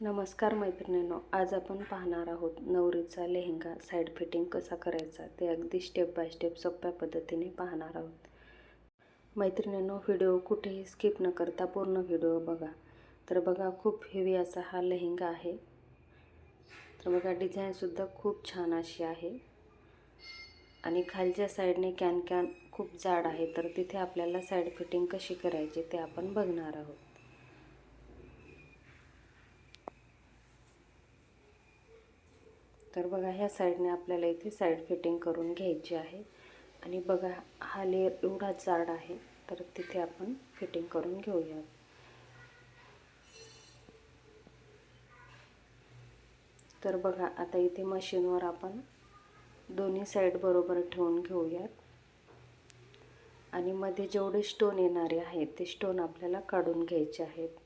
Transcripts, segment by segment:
नमस्कार मैत्रिणींनो, आज आपण पाहणार आहोत नवरीचा लेहंगा साईड फिटिंग कसा करायचा ते अगदी स्टेप बाय स्टेप सोप्या पद्धतीने पाहणार आहोत। मैत्रिणींनो, व्हिडिओ कुठेही स्किप न करता पूर्ण व्हिडिओ बघा। तर बघा, खूप हेवी असा हा लेहंगा आहे। तर बघा, डिझाईन सुद्धा खूप छान अशी आहे आणि खालच्या साईडने कॅन खूप जाड आहे। तर तिथे आपल्याला साईड फिटिंग कशी करायची ते आपण बघणार आहोत। तर बघा, ह्या साईडने आपल्याला इथे साईड फिटिंग करून घ्यायची आहे आणि बघा, हा लेयर एवढा जाड आहे तर तिथे आपण फिटिंग करून घेऊया। तर बघा, आता इथे मशीनवर आपण दोन्ही साईड बरोबर ठेवून घेऊयात आणि मध्ये जेवढे स्टोन येणारे आहेत ते स्टोन आपल्याला काढून घ्यायचे आहेत।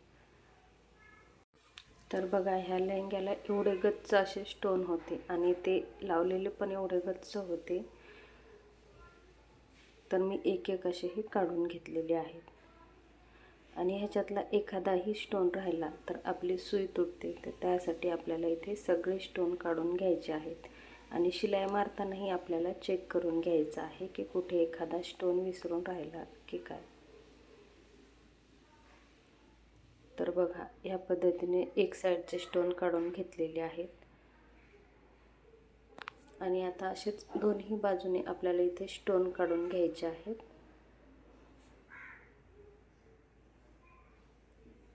तर बघा, ह्या लेहंग्याला एवढे गच्च असे स्टोन होते आणि ते लावलेले पण एवढे गच्च होते, तर मी एक एक असेही काढून घेतलेले आहेत। आणि ह्याच्यातला एखादाही स्टोन राहिला तर आपली सुई तुटते, तर त्यासाठी आपल्याला इथे सगळे स्टोन काढून घ्यायचे आहेत आणि शिलाई मारतानाही आपल्याला चेक करून घ्यायचं आहे की कुठे एखादा स्टोन विसरून राहिला की काय। तर बघा, या पद्धतीने एक साईडचे स्टोन काढून घेतलेले आहेत आणि आता असेच दोन्ही बाजूने आपल्याला इथे स्टोन काढून घ्यायचे आहेत।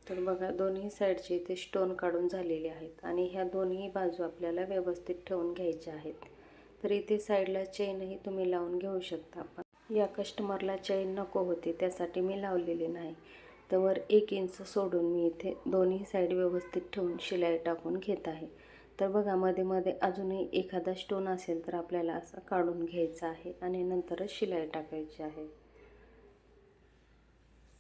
तर बघा, दोन्ही साईडचे इथे स्टोन काढून झालेले आहेत आणि ह्या दोन्ही बाजू आपल्याला व्यवस्थित ठेवून घ्यायच्या आहेत। तर इथे साईडला चेनही तुम्ही लावून घेऊ शकता, पण या कस्टमरला चेन नको होती त्यासाठी मी लावलेली नाही। तर वर 1 इंच सोडून मी इथे दोन्ही साईड व्यवस्थित ठेवून शिलाई टाकून घेत आहे। तर बघा, मध्ये मध्ये अजूनही एखादा स्टोन असेल तर आपल्याला असं काढून घ्यायचा आहे आणि नंतरच शिलाई टाकायची आहे।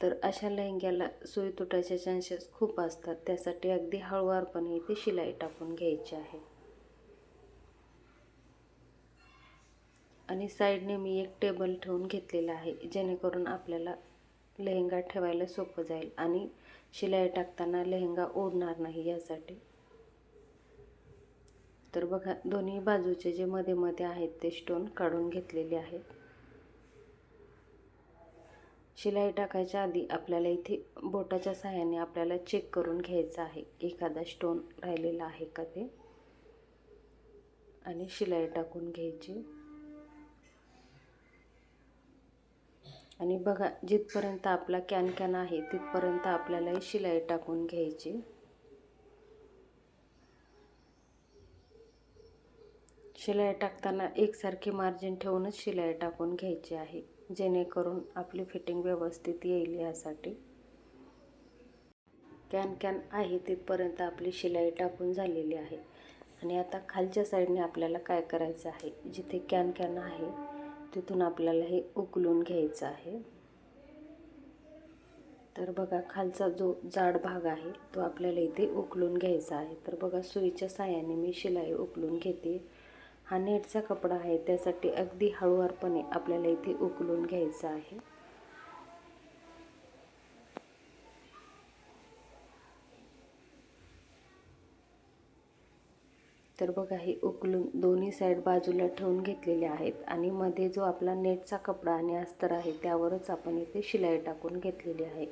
तर अशा लेहंग्याला सुई तुटायचे चान्सेस खूप असतात, त्यासाठी अगदी हळूवारपणे इथे शिलाई टाकून घ्यायची आहे। आणि साईडने मी एक टेबल ठेवून घेतलेला आहे, जेणेकरून आपल्याला लेहंगा ठेवायला सोपं जाईल आणि शिलाई टाकताना लेहंगा ओढणार नाही यासाठी। तर बघा, दोन्ही बाजूचे जे मध्ये मध्ये आहेत ते स्टोन काढून घेतलेले आहेत। शिलाई टाकायच्या आधी आपल्याला इथे बोटाच्या सहाय्याने आपल्याला चेक करून घ्यायचं आहे एखादा स्टोन राहिलेला आहे का ते, आणि शिलाई टाकून घ्यायची। आणि बघा, जिथपर्यंत आपला कॅन आहे तिथपर्यंत आपल्याला शिलाई टाकून घ्यायची। शिलाई टाकताना एकसारखी मार्जिन ठेवूनच शिलाई टाकून घ्यायची आहे, जेणेकरून आपली फिटिंग व्यवस्थित येईल यासाठी। कॅन आहे तिथपर्यंत आपली शिलाई टाकून झालेली आहे आणि आता खालच्या साईडने आपल्याला काय करायचं आहे, जिथे कॅन आहे तिथून आपल्याला हे उकलून घ्यायचं आहे। तर बघा, खालचा जो जाड भाग आहे तो आपल्याला इथे उकलून घ्यायचा आहे। तर बघा, सुईच्या साहाय्याने मी शिलाई उकलून घेते। हा नेटचा कपडा आहे, त्यासाठी अगदी हळूवारपणे आपल्याला इथे उकलून घ्यायचा आहे। तर बघा, हे उकलून दोन्ही साईड बाजूला ठेवून घेतलेले आहेत आणि मध्ये जो आपला नेटचा कपडा आणि अस्तर आहे त्यावरच आपण इथे शिलाई टाकून घेतलेली आहे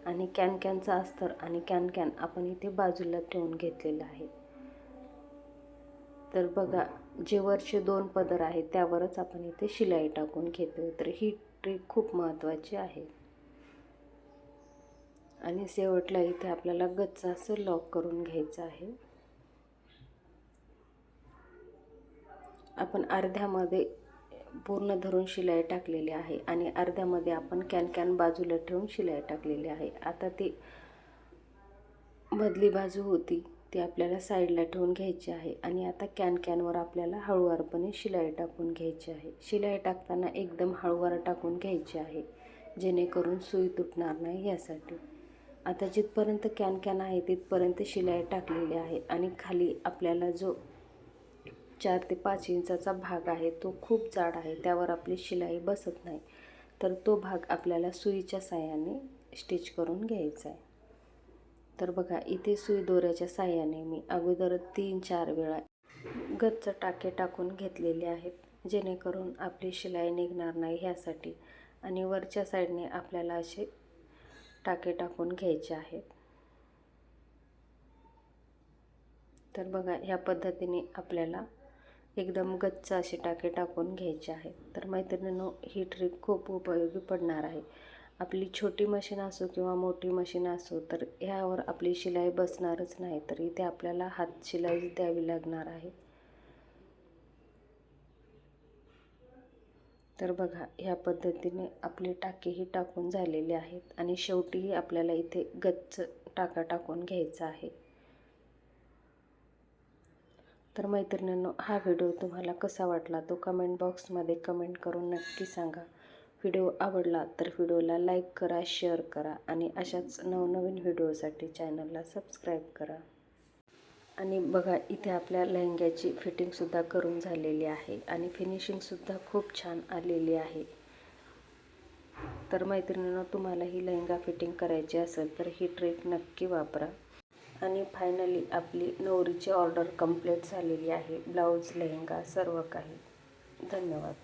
आणि कॅनचा अस्तर आणि कॅन आपण इथे बाजूला ठेवून घेतलेला आहे। तर बघा, जे वरचे 2 पदर आहेत त्यावरच आपण इथे शिलाई टाकून घेतो। तर ही ट्रिक खूप महत्त्वाची आहे। आणि शेवटला इथे आपल्याला गच्च असं लॉक करून घ्यायचं आहे। आपण अर्ध्यामध्ये पूर्ण धरून शिलाई टाकलेली आहे आणि अर्ध्यामध्ये आपण कॅन बाजूला ठेवून शिलाई टाकलेली आहे। आता ती मधली बाजू होती ती आपल्याला साईडला ठेवून घ्यायची आहे आणि आता कॅनवर आपल्याला हळूवारपणे शिलाई टाकून घ्यायची आहे। शिलाई टाकताना एकदम हळूवार टाकून घ्यायची आहे, जेणेकरून सुई तुटणार नाही यासाठी। आता जिथपर्यंत कॅन आहे तिथपर्यंत शिलाई टाकलेली आहे आणि खाली आपल्याला जो 4 ते 5 इंचाचा भाग आहे तो खूप जाड आहे, त्यावर आपली शिलाई बसत नाही, तर तो भाग आपल्याला सुईच्या साहाय्याने स्टिच करून घ्यायचा आहे। तर बघा इथे सुई दोऱ्याच्या साहाय्याने मी अगोदर 3-4 वेळा गच्च टाके टाकून घेतलेले आहेत, जेणेकरून आपली शिलाई निघणार नाही ह्यासाठी. आणि वरच्या साईडने आपल्याला असे टाके टाकून घ्यायचे आहेत. तर बघा ह्या पद्धतीने आपल्याला एकदम गच्च असे टाके टाकून घ्यायचे आहेत. तर मैत्रिणींनो, ही ट्रिक खूप उपयोगी पडणार आहे. आपली छोटी मशीन असो किंवा मोठी मशीन असो, तर ह्यावर आपली शिलाई बसणारच नाही, तर इथे आपल्याला हात शिलाई द्यावी लागणार आहे. तर बघा ह्या पद्धतीने आपले टाकेही टाकून झालेले आहेत आणि शेवटीही आपल्याला इथे गच्च टाका टाकून घ्यायचा आहे. तर मैत्रिणींनो, हा व्हिडिओ तुम्हाला कसा वाटला तो कमेंट बॉक्समध्ये कमेंट करून नक्की सांगा. व्हिडिओ आवडला तर व्हिडिओला लाईक करा, शेअर करा आणि अशाच नवनवीन व्हिडिओसाठी चॅनलला सबस्क्राईब करा. आणि बघा इथे आपल्या लेहंग्याची फिटिंगसुद्धा करून झालेली आहे आणि फिनिशिंगसुद्धा खूप छान आलेली आहे. तर मैत्रिणींनो, तुम्हाला ही लेहंगा फिटिंग करायची असेल तर ही ट्रिक नक्की वापरा. आणि फायनली आपली नवरीची ऑर्डर कंप्लीट झालेली आहे. ब्लाऊज, लेहंगा सर्व काही. धन्यवाद.